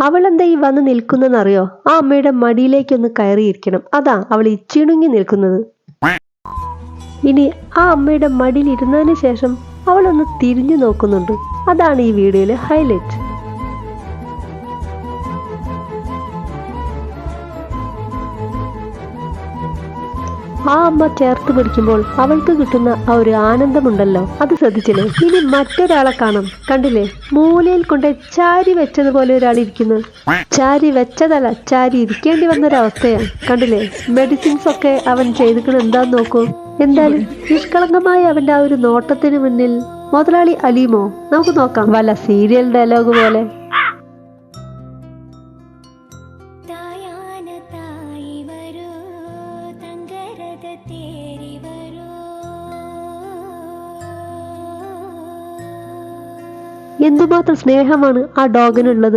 അവൾ എന്താ ഈ വന്ന് നിൽക്കുന്നറിയോ? ആ അമ്മയുടെ മടിയിലേക്കൊന്ന് കയറിയിരിക്കണം. അതാ അവൾ ഇച്ചിണുങ്ങി നിൽക്കുന്നത്. ഇനി ആ അമ്മയുടെ മടിയിൽ ഇരുന്നതിന് ശേഷം അവളൊന്ന് തിരിഞ്ഞു നോക്കുന്നുണ്ട്. അതാണ് ഈ വീഡിയോയിലെ ഹൈലൈറ്റ്. ആ അമ്മ ചേർത്ത് പിടിക്കുമ്പോൾ അവൾക്ക് കിട്ടുന്ന ആ ഒരു ആനന്ദമുണ്ടല്ലോ, അത് ശ്രദ്ധിച്ചില്ലേ? ഇനി മറ്റൊരാളെ കാണാം. കണ്ടില്ലേ? മൂലയിൽ കൊണ്ട് ചാരി വെച്ചതുപോലെ ഒരാൾ ഇരിക്കുന്നു. ചാരി വെച്ചതല്ല, ചാരി ഇരിക്കേണ്ടി വന്നൊരവസ്ഥയാണ്. കണ്ടില്ലേ? മെഡിസിൻസ് ഒക്കെ അവൻ ചെയ്തിരിക്കുന്നത് എന്താന്ന് നോക്കൂ. എന്തായാലും നിഷ്കളങ്കമായ അവന്റെ ആ ഒരു നോട്ടത്തിന് മുന്നിൽ മുതലാളി അലീമോ? നമുക്ക് നോക്കാം. വല്ല സീരിയൽ ഡയലോഗ് പോലെ. എന്തുമാത്രം സ്നേഹമാണ് ആ ഡോഗിനുള്ളത്.